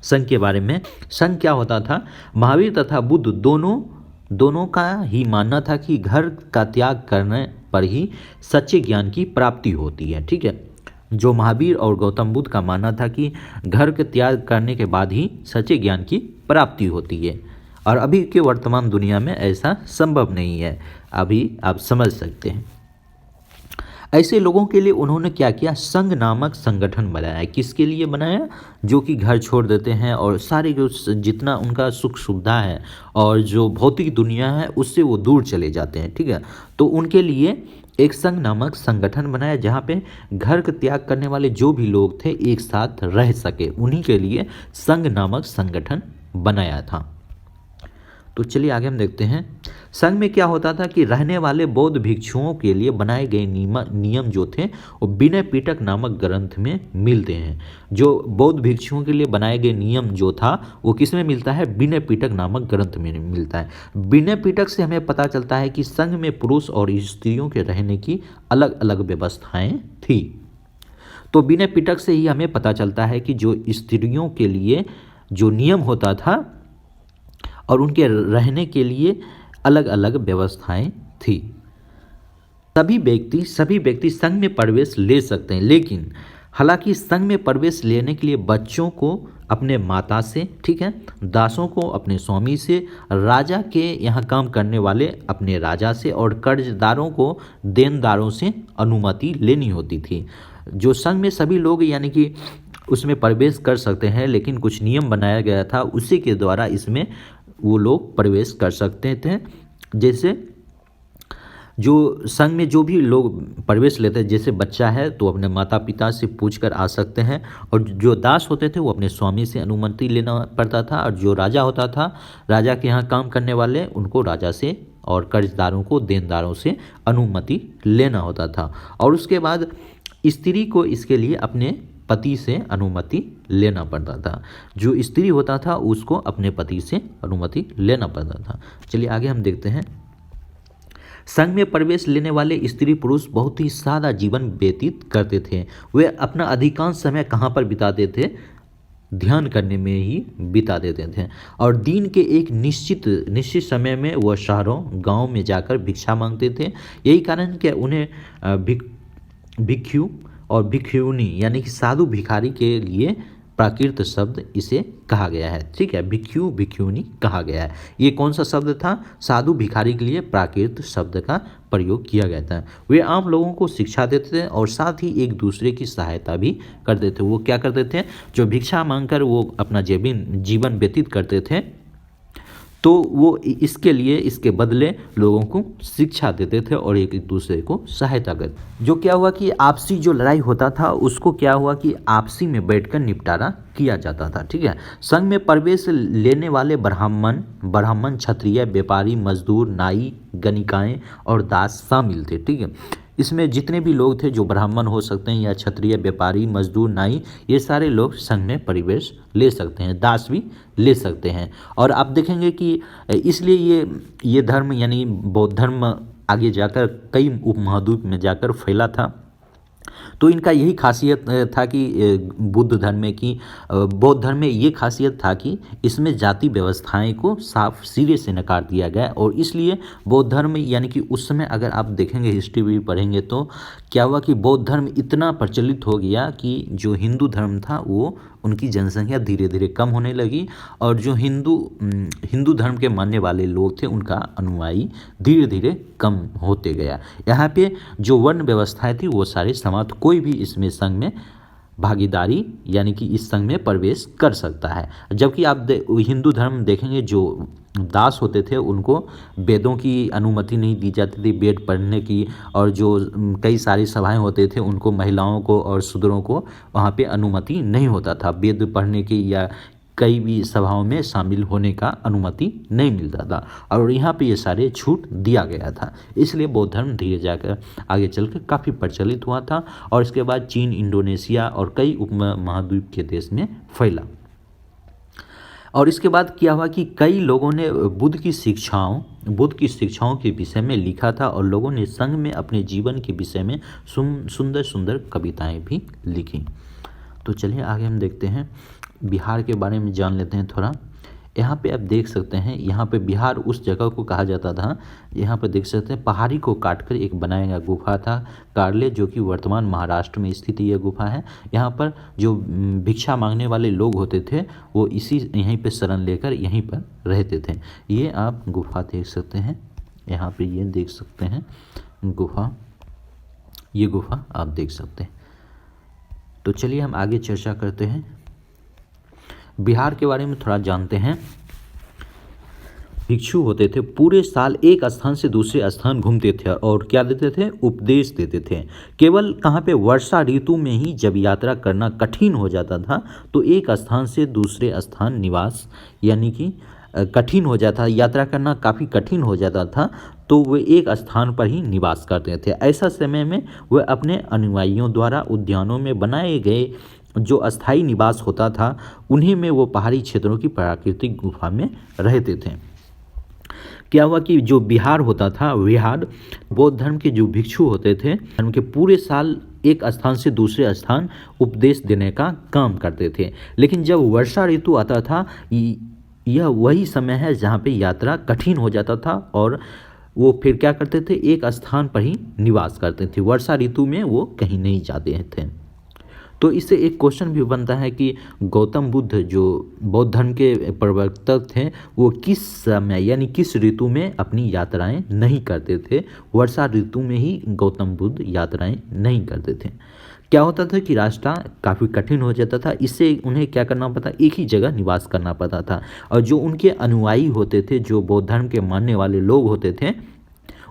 संघ के बारे में, संघ क्या होता था? महावीर तथा बुद्ध दोनों का ही मानना था कि घर का त्याग करने पर ही सच्चे ज्ञान की प्राप्ति होती है। ठीक है, जो महावीर और गौतम बुद्ध का मानना था कि घर के त्याग करने के बाद ही सच्चे ज्ञान की प्राप्ति होती है, और अभी के वर्तमान दुनिया में ऐसा संभव नहीं है। अभी आप समझ सकते हैं। ऐसे लोगों के लिए उन्होंने क्या किया, संघ नामक संगठन बनाया। किसके लिए बनाया? जो कि घर छोड़ देते हैं और सारे जो जितना उनका सुख सुविधा है और जो भौतिक दुनिया है उससे वो दूर चले जाते हैं। ठीक है, तो उनके लिए एक संघ नामक संगठन बनाया जहाँ पे घर का त्याग करने वाले जो भी लोग थे एक साथ रह सके, उन्हीं के लिए संघ नामक संगठन बनाया था। तो चलिए आगे हम देखते हैं। संघ में क्या होता था कि रहने वाले बौद्ध भिक्षुओं के लिए बनाए गए नियम जो थे वो विनय पिटक नामक ग्रंथ में मिलते हैं। जो बौद्ध भिक्षुओं के लिए बनाए गए नियम जो था वो किस में मिलता है? विनय पिटक नामक ग्रंथ में मिलता है। विनय पिटक से हमें पता चलता है कि संघ में पुरुष और स्त्रियों के रहने की अलग अलग व्यवस्थाएं थी। तो विनय पिटक से ही हमें पता चलता है कि जो स्त्रियों के लिए जो नियम होता था और उनके रहने के लिए अलग अलग व्यवस्थाएं थी। सभी व्यक्ति संघ में प्रवेश ले सकते हैं, लेकिन हालांकि संघ में प्रवेश लेने के लिए बच्चों को अपने माता से, ठीक है, दासों को अपने स्वामी से, राजा के यहाँ काम करने वाले अपने राजा से और कर्जदारों को देनदारों से अनुमति लेनी होती थी। जो संघ में सभी लोग यानी कि उसमें प्रवेश कर सकते हैं, लेकिन कुछ नियम बनाया गया था, उसी के द्वारा इसमें वो लोग प्रवेश कर सकते थे। जैसे जो संघ में जो भी लोग प्रवेश लेते हैं, जैसे बच्चा है तो अपने माता पिता से पूछ कर आ सकते हैं, और जो दास होते थे वो अपने स्वामी से अनुमति लेना पड़ता था, और जो राजा होता था, राजा के यहाँ काम करने वाले, उनको राजा से और कर्जदारों को देनदारों से अनुमति लेना होता था। और उसके बाद स्त्री को इसके लिए अपने पति से अनुमति लेना पड़ता था। जो स्त्री होता था उसको अपने पति से अनुमति लेना पड़ता था। चलिए आगे हम देखते हैं। संघ में प्रवेश लेने वाले स्त्री पुरुष बहुत ही सादा जीवन व्यतीत करते थे। वे अपना अधिकांश समय कहाँ पर बिताते थे? ध्यान करने में ही बिता देते थे, और दिन के एक निश्चित समय में वह शहरों गांव में जाकर भिक्षा मांगते थे। यही कारण कि उन्हें भिक्षु और भिक्षुनी यानी कि साधु भिखारी के लिए प्राकृत शब्द इसे कहा गया है। ठीक है, भिक्षु भिक्षुनी कहा गया है। ये कौन सा शब्द था? साधु भिखारी के लिए प्राकृत शब्द का प्रयोग किया गया था। वे आम लोगों को शिक्षा देते थे और साथ ही एक दूसरे की सहायता भी करते थे। वो क्या करते थे? जो भिक्षा मांगकर वो अपना जीवन व्यतीत करते थे, तो वो इसके लिए, इसके बदले लोगों को शिक्षा देते थे और एक दूसरे को सहायता करते। जो क्या हुआ कि आपसी जो लड़ाई होता था उसको क्या हुआ कि आपसी में बैठकर निपटारा किया जाता था। ठीक है, संघ में प्रवेश लेने वाले ब्राह्मण, क्षत्रिय, व्यापारी, मजदूर, नाई, गणिकाएं और दास शामिल थे। ठीक है, इसमें जितने भी लोग थे, जो ब्राह्मण हो सकते हैं या क्षत्रिय, व्यापारी, मजदूर, नाई, ये सारे लोग संघ में प्रवेश ले सकते हैं, दास भी ले सकते हैं। और आप देखेंगे कि इसलिए ये धर्म यानी बौद्ध धर्म आगे जाकर कई उपमहाद्वीप में जाकर फैला था। तो इनका यही खासियत था कि बुद्ध धर्म में कि बौद्ध धर्म में ये खासियत था कि इसमें जाति व्यवस्थाएं को साफ सिरे से नकार दिया गया। और इसलिए बौद्ध धर्म यानी कि उस समय अगर आप देखेंगे, हिस्ट्री भी पढ़ेंगे, तो क्या हुआ कि बौद्ध धर्म इतना प्रचलित हो गया कि जो हिंदू धर्म था वो उनकी जनसंख्या धीरे धीरे कम होने लगी और जो हिंदू धर्म के मानने वाले लोग थे उनका अनुयायी धीरे धीरे कम होते गया। यहाँ पे जो वर्ण व्यवस्थाएं थी वो सारे समाप्त, कोई भी इसमें संघ में भागीदारी यानी कि इस संघ में प्रवेश कर सकता है। जबकि आप हिंदू धर्म देखेंगे, जो दास होते थे उनको वेदों की अनुमति नहीं दी जाती थी, वेद पढ़ने की, और जो कई सारी सभाएं होते थे उनको महिलाओं को और शूद्रों को वहाँ पे अनुमति नहीं होता था वेद पढ़ने की, या कई भी सभाओं में शामिल होने का अनुमति नहीं मिलता था। और यहाँ पे ये सारे छूट दिया गया था। इसलिए बौद्ध धर्म धीरे जाकर आगे चलकर काफ़ी प्रचलित हुआ था और इसके बाद चीन, इंडोनेशिया और कई उपमहाद्वीप के देश में फैला। और इसके बाद क्या हुआ कि कई लोगों ने बुद्ध की शिक्षाओं के विषय में लिखा था और लोगों ने संघ में अपने जीवन के विषय में सुंदर सुंदर कविताएं भी लिखी। तो चलिए आगे हम देखते हैं, बिहार के बारे में जान लेते हैं थोड़ा। यहाँ पे आप देख सकते हैं, यहाँ पे बिहार उस जगह को कहा जाता था, यहाँ पे देख सकते हैं पहाड़ी को काटकर एक बनाया गया गुफा था कार्ले, जो कि वर्तमान महाराष्ट्र में स्थित यह गुफा है। यहाँ पर जो भिक्षा मांगने वाले लोग होते थे वो यहीं पे शरण लेकर यहीं पर रहते थे। ये आप गुफा देख सकते हैं, यहाँ पे ये देख सकते हैं गुफा, ये गुफा आप देख सकते हैं। तो चलिए हम आगे चर्चा करते हैं, बिहार के बारे में थोड़ा जानते हैं। भिक्षु होते थे, पूरे साल एक स्थान से दूसरे स्थान घूमते थे और क्या देते थे? उपदेश देते थे। केवल कहाँ पे? वर्षा ऋतु में ही जब यात्रा करना कठिन हो जाता था तो एक स्थान से दूसरे स्थान निवास यानी कि कठिन हो जाता, यात्रा करना काफ़ी कठिन हो जाता था तो वे एक स्थान पर ही निवास करते थे। ऐसा समय में वे अपने अनुयायियों द्वारा उद्यानों में बनाए गए जो अस्थायी निवास होता था उन्हीं में वो पहाड़ी क्षेत्रों की प्राकृतिक गुफा में रहते थे। क्या हुआ कि जो बिहार होता था, बिहार बौद्ध धर्म के जो भिक्षु होते थे धर्म के पूरे साल एक स्थान से दूसरे स्थान उपदेश देने का काम करते थे। लेकिन जब वर्षा ऋतु आता था, यह वही समय है जहाँ पे यात्रा कठिन हो जाता था और वो फिर क्या करते थे? एक स्थान पर ही निवास करते थे। वर्षा ऋतु में वो कहीं नहीं जाते थे। तो इससे एक क्वेश्चन भी बनता है कि गौतम बुद्ध जो बौद्ध धर्म के प्रवर्तक थे वो किस समय यानी किस ऋतु में अपनी यात्राएं नहीं करते थे? वर्षा ऋतु में ही गौतम बुद्ध यात्राएं नहीं करते थे। क्या होता था कि रास्ता काफ़ी कठिन हो जाता था, इससे उन्हें क्या करना पड़ता? एक ही जगह निवास करना पड़ता था। और जो उनके अनुयायी होते थे, जो बौद्ध धर्म के मानने वाले लोग होते थे,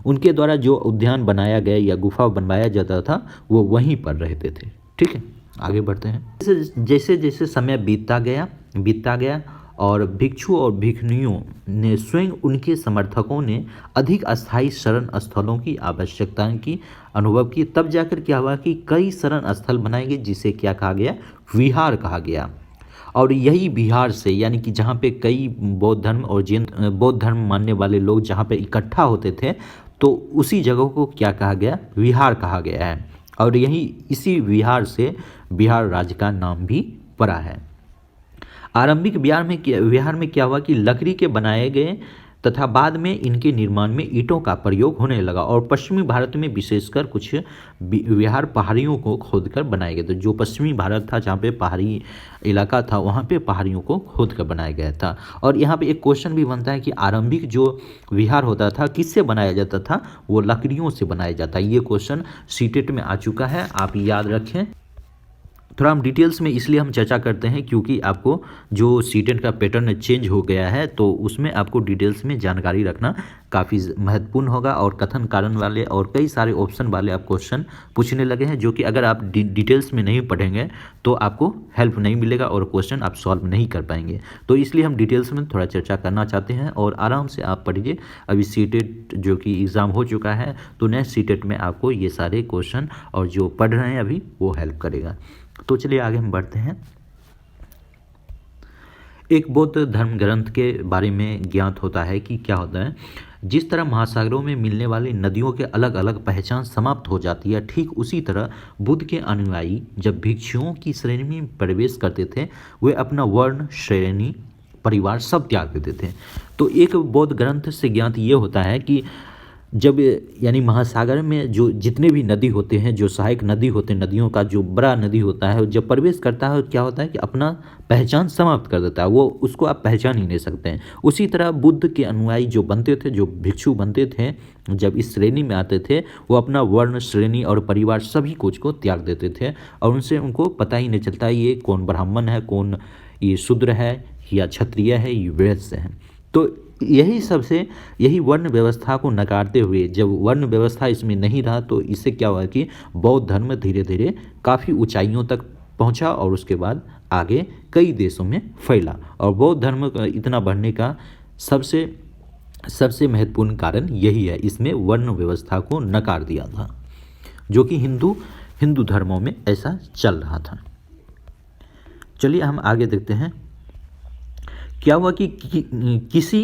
उनके द्वारा जो उद्यान बनाया गया या गुफा बनवाया जाता था वो वहीं पर रहते थे। ठीक है, आगे बढ़ते हैं। जैसे जैसे समय बीतता गया और भिक्षु और भिक्षुणियों ने स्वयं उनके समर्थकों ने अधिक अस्थायी शरण स्थलों की आवश्यकता की अनुभव की, तब जाकर क्या हुआ कि कई शरण स्थल बनाए गए जिसे क्या कहा गया? विहार कहा गया। और यही बिहार से यानी कि जहाँ पे कई बौद्ध धर्म और जैन बौद्ध धर्म मानने वाले लोग जहाँ पे इकट्ठा होते थे तो उसी जगह को क्या कहा गया? विहार कहा गया है। और यही इसी विहार से बिहार राज्य का नाम भी पड़ा है। आरंभिक विहार में क्या हुआ कि लकड़ी के बनाए गए तथा बाद में इनके निर्माण में ईंटों का प्रयोग होने लगा और पश्चिमी भारत में विशेषकर कुछ विहार पहाड़ियों को खोदकर बनाए गए थे। जो पश्चिमी भारत था, जहाँ पे पहाड़ी इलाका था, वहाँ पे पहाड़ियों को खोद कर बनाया गया था। और यहाँ पे एक क्वेश्चन भी बनता है कि आरंभिक जो विहार होता था किससे बनाया जाता था, वो लकड़ियों से बनाया जाता है। ये क्वेश्चन सीटेट में आ चुका है, आप याद रखें। थोड़ा हम डिटेल्स में इसलिए हम चर्चा करते हैं क्योंकि आपको जो सीटेट का पैटर्न चेंज हो गया है, तो उसमें आपको डिटेल्स में जानकारी रखना काफ़ी महत्वपूर्ण होगा। और कथन कारण वाले और कई सारे ऑप्शन वाले आप क्वेश्चन पूछने लगे हैं, जो कि अगर आप डिटेल्स में नहीं पढ़ेंगे तो आपको हेल्प नहीं मिलेगा और क्वेश्चन आप सॉल्व नहीं कर पाएंगे। तो इसलिए हम डिटेल्स में थोड़ा चर्चा करना चाहते हैं और आराम से आप पढ़िए। अभी सीटेट जो कि एग्ज़ाम हो चुका है, तो नेक्स्ट सीटेट में आपको ये सारे क्वेश्चन और जो पढ़ रहे हैं अभी वो हेल्प करेगा। तो चलिए आगे हम बढ़ते हैं। एक बौद्ध धर्म ग्रंथ के बारे में ज्ञात होता है कि क्या होता है, जिस तरह महासागरों में मिलने वाली नदियों के अलग अलग पहचान समाप्त हो जाती है, ठीक उसी तरह बुद्ध के अनुयायी जब भिक्षुओं की श्रेणी में प्रवेश करते थे, वे अपना वर्ण, श्रेणी, परिवार सब त्याग देते थे। तो एक बौद्ध ग्रंथ से ज्ञात ये होता है कि जब यानी महासागर में जो जितने भी नदी होते हैं, जो सहायक नदी होते हैं, नदियों का जो बड़ा नदी होता है, जब प्रवेश करता है क्या होता है कि अपना पहचान समाप्त कर देता है, वो उसको आप पहचान ही नहीं सकते हैं। उसी तरह बुद्ध के अनुयायी जो बनते थे, जो भिक्षु बनते थे, जब इस श्रेणी में आते थे, वो अपना वर्ण, श्रेणी और परिवार सभी कुछ को त्याग देते थे और उनसे उनको पता ही नहीं चलता ये कौन ब्राह्मण है, कौन ये शूद्र है या क्षत्रिय है, ये वैश्य है। तो यही वर्ण व्यवस्था को नकारते हुए, जब वर्ण व्यवस्था इसमें नहीं रहा, तो इससे क्या हुआ कि बौद्ध धर्म धीरे धीरे काफ़ी ऊंचाइयों तक पहुंचा और उसके बाद आगे कई देशों में फैला। और बौद्ध धर्म का इतना बढ़ने का सबसे महत्वपूर्ण कारण यही है, इसमें वर्ण व्यवस्था को नकार दिया था, जो कि हिंदू धर्मों में ऐसा चल रहा था। चलिए हम आगे देखते हैं। क्या हुआ कि किसी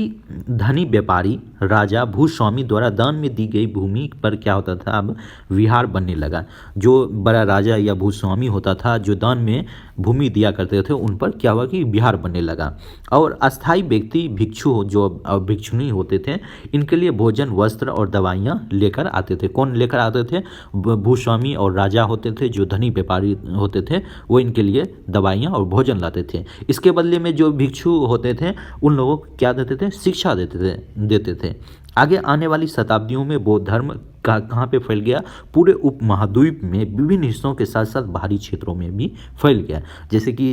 धनी व्यापारी, राजा, भूस्वामी द्वारा दान में दी गई भूमि पर क्या होता था, अब विहार बनने लगा। जो बड़ा राजा या भूस्वामी होता था, जो दान में भूमि दिया करते थे, उन पर क्या हुआ कि विहार बनने लगा। और अस्थाई व्यक्ति, भिक्षु जो भिक्षुनी होते थे, इनके लिए भोजन, वस्त्र और दवाइयाँ लेकर आते थे। कौन लेकर आते थे? भूस्वामी और राजा होते थे, जो धनी व्यापारी होते थे, वो इनके लिए दवाइयाँ और भोजन लाते थे। इसके बदले में जो भिक्षु होते थे, उन लोगों को क्या देते थे? शिक्षा देते थे। आगे आने वाली शताब्दियों में बौद्ध धर्म कहाँ पे फैल गया? पूरे उपमहाद्वीप में विभिन्न हिस्सों के साथ साथ बाहरी क्षेत्रों में भी फैल गया।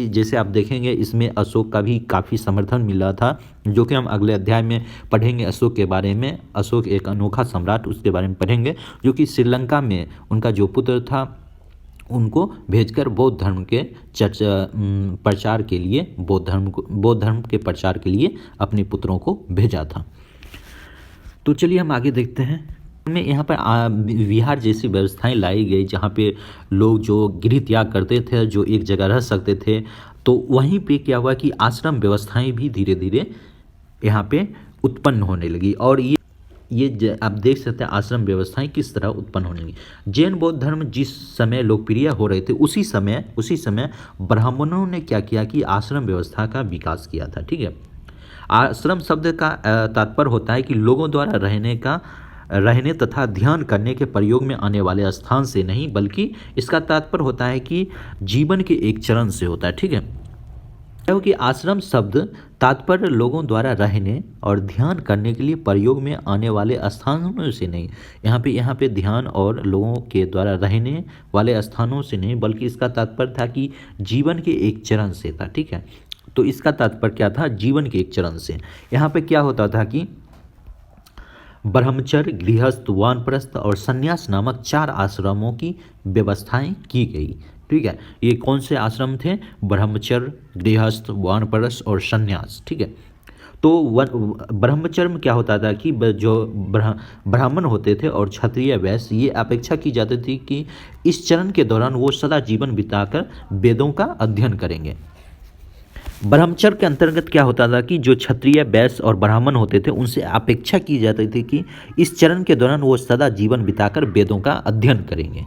जैसे आप देखेंगे, इसमें अशोक का भी काफ़ी समर्थन मिल रहा था, जो कि हम अगले अध्याय में पढ़ेंगे अशोक के बारे में। अशोक एक अनोखा सम्राट, उसके बारे में पढ़ेंगे, जो कि श्रीलंका में उनका जो पुत्र था, उनको भेजकर बौद्ध धर्म के प्रचार के लिए, बौद्ध धर्म के प्रचार के लिए अपने पुत्रों को भेजा था। तो चलिए हम आगे देखते हैं। में यहाँ पर विहार जैसी व्यवस्थाएं लाई गई, जहाँ पे लोग जो गृह त्याग करते थे, जो एक जगह रह सकते थे, तो वहीं पे क्या हुआ कि आश्रम व्यवस्थाएं भी धीरे धीरे यहाँ पे उत्पन्न होने लगी। और ये आप देख सकते हैं आश्रम व्यवस्थाएं किस तरह उत्पन्न होने लगी। जैन बौद्ध धर्म जिस समय लोकप्रिय हो रहे थे, उसी समय ब्राह्मणों ने क्या किया कि आश्रम व्यवस्था का विकास किया था। ठीक है, आश्रम शब्द का तात्पर्य होता है कि लोगों द्वारा रहने तथा ध्यान करने के प्रयोग में आने वाले स्थान से नहीं, बल्कि इसका तात्पर्य होता है कि जीवन के एक चरण से होता है। ठीक है, क्योंकि आश्रम शब्द तात्पर्य लोगों द्वारा रहने और ध्यान करने के लिए प्रयोग में आने वाले स्थानों से नहीं। यहाँ पे ध्यान और लोगों के द्वारा रहने वाले स्थानों से नहीं, बल्कि इसका तात्पर्य था कि जीवन के एक चरण से था। ठीक है, तो इसका तात्पर्य क्या था? जीवन के एक चरण से। यहाँ पे क्या होता था कि ब्रह्मचर्य, गृहस्थ, वानप्रस्थ और संन्यास नामक 4 आश्रमों की व्यवस्थाएं की गई। ठीक है, ये कौन से आश्रम थे? ब्रह्मचर्य, गृहस्थ, वानप्रस्थ और संन्यास। ठीक है, तो ब्रह्मचर्य में क्या होता था कि जो ब्राह्मण होते थे और क्षत्रिय, वैश्य, ये अपेक्षा की जाती थी कि इस चरण के दौरान वो सदा जीवन बिताकर वेदों का अध्ययन करेंगे। ब्रह्मचर्य के अंतर्गत क्या होता था कि जो क्षत्रिय, वैश्य और ब्राह्मण होते थे, उनसे अपेक्षा की जाती थी कि इस चरण के दौरान वो सदा जीवन बिताकर वेदों का अध्ययन करेंगे।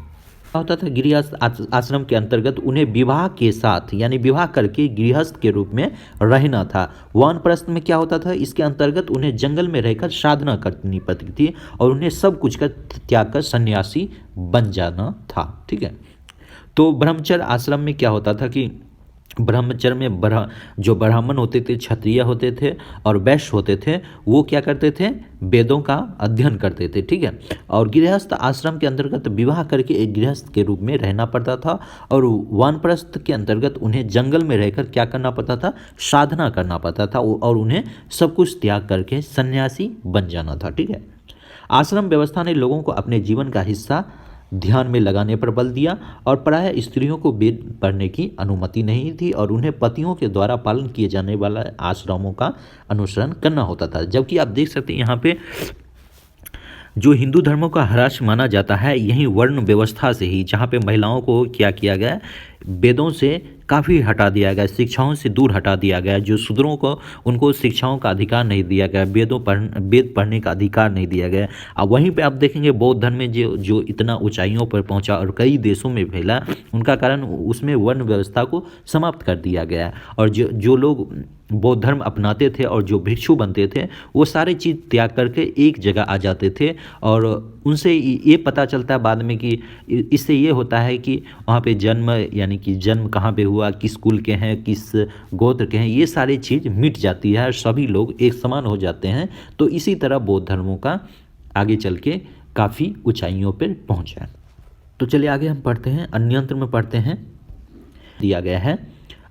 होता था गृहस्थ आश्रम के अंतर्गत उन्हें विवाह के साथ यानी विवाह करके गृहस्थ के रूप में रहना था। वानप्रस्थ में क्या होता था, इसके अंतर्गत उन्हें जंगल में रहकर साधना करनी पड़ती थी और उन्हें सब कुछ का त्याग कर सन्यासी बन जाना था। ठीक है, तो ब्रह्मचर्य आश्रम में क्या होता था कि ब्रह्मचर्य में जो ब्राह्मण होते थे, क्षत्रिय होते थे और वैश्य होते थे, वो क्या करते थे, वेदों का अध्ययन करते थे। ठीक है, और गृहस्थ आश्रम के अंतर्गत विवाह करके एक गृहस्थ के रूप में रहना पड़ता था और वानप्रस्थ के अंतर्गत उन्हें जंगल में रहकर क्या करना पड़ता था, साधना करना पड़ता था और उन्हें सब कुछ त्याग करके सन्यासी बन जाना था। ठीक है, आश्रम व्यवस्था ने लोगों को अपने जीवन का हिस्सा ध्यान में लगाने पर बल दिया और प्रायः स्त्रियों को वेद पढ़ने की अनुमति नहीं थी और उन्हें पतियों के द्वारा पालन किए जाने वाला आश्रमों का अनुसरण करना होता था। जबकि आप देख सकते हैं यहाँ पे जो हिंदू धर्मों का ह्रास माना जाता है यही वर्ण व्यवस्था से ही, जहाँ पे महिलाओं को क्या किया गया, वेदों से काफ़ी हटा दिया गया, शिक्षाओं से दूर हटा दिया गया। जो शूद्रों को उनको शिक्षाओं का अधिकार नहीं दिया गया, वेद पढ़ने का अधिकार नहीं दिया गया। अब वहीं पे आप देखेंगे बौद्ध धर्म में जो इतना ऊंचाइयों पर पहुंचा और कई देशों में फैला, उनका कारण उसमें वर्ण व्यवस्था को समाप्त कर दिया गया। और जो लोग बौद्ध धर्म अपनाते थे और जो भिक्षु बनते थे वो सारी चीज़ त्याग करके एक जगह आ जाते थे और उनसे ये पता चलता है बाद में कि इससे ये होता है कि वहाँ पे जन्म यानी कि जन्म कहाँ पे हुआ, किस कुल के हैं, किस गोत्र के हैं, ये सारी चीज़ मिट जाती है और सभी लोग एक समान हो जाते हैं। तो इसी तरह बौद्ध धर्मों का आगे चल के काफ़ी ऊंचाइयों पर पहुँचा। तो चलिए आगे हम पढ़ते हैं, अन्यंत्र में पढ़ते हैं। दिया गया है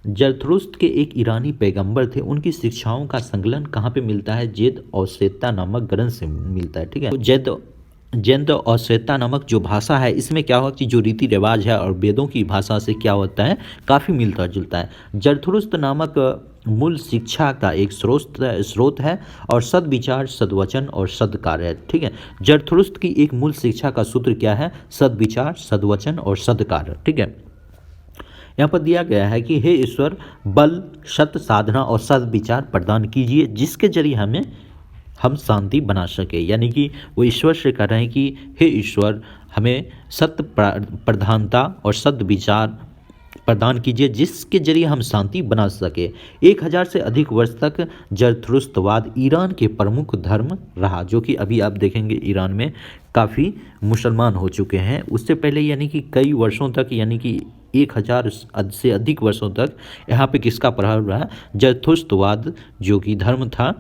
जरथुरुस्त के एक ईरानी पैगंबर थे, उनकी शिक्षाओं का संकलन कहाँ पे मिलता है, जैद औसेता नामक ग्रंथ से मिलता है। ठीक है, तो जैद औसेता नामक जो भाषा है इसमें क्या होगा कि जो रीति रिवाज है और वेदों की भाषा से क्या होता है, काफ़ी मिलता जुलता है। जरथुरुस्त नामक मूल शिक्षा का एक स्रोत है और सद्विचार, सद्वचन और सद्कार्य है। ठीक है, जरथुरुस्त की एक मूल शिक्षा का सूत्र क्या है, सद्विचार, सद्वचन और सद्कार्य। ठीक है, यहाँ पर दिया गया है कि हे ईश्वर, बल, सत साधना और सद्विचार प्रदान कीजिए जिसके जरिए हम शांति बना सके। यानी कि वो ईश्वर से कह रहे हैं कि हे ईश्वर, हमें सत्य प्रधानता और सद्विचार प्रदान कीजिए जिसके जरिए हम शांति बना सके। 1000 से अधिक वर्ष तक जरथुरुस्तवाद ईरान के प्रमुख धर्म रहा, जो कि अभी आप देखेंगे ईरान में काफ़ी मुसलमान हो चुके हैं। उससे पहले यानी कि कई वर्षों तक, यानी कि 1000 से अधिक वर्षों तक यहाँ पे किसका प्रभाव रहा, जरथुरुस्तवाद जो कि धर्म था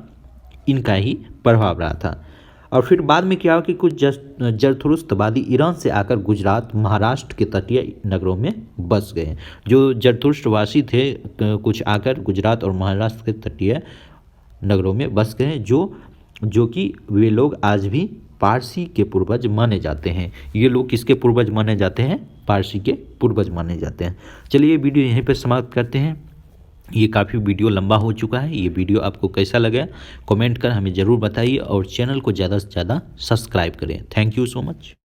इनका ही प्रभाव रहा था। और फिर बाद में क्या हुआ कि कुछ जरथुरुस्तवादी ईरान से आकर गुजरात, महाराष्ट्र के तटीय नगरों में बस गए। जो जरथुरुस्तवासी थे कुछ आकर गुजरात और महाराष्ट्र के तटीय नगरों में बस गए, जो कि वे लोग आज भी पारसी के पूर्वज माने जाते हैं। ये लोग किसके पूर्वज माने जाते हैं, पारसी के पूर्वज माने जाते हैं। चलिए ये वीडियो यहीं पर समाप्त करते हैं। ये काफ़ी वीडियो लंबा हो चुका है। ये वीडियो आपको कैसा लगा कमेंट कर हमें ज़रूर बताइए और चैनल को ज़्यादा से ज़्यादा सब्सक्राइब करें। Thank you so much.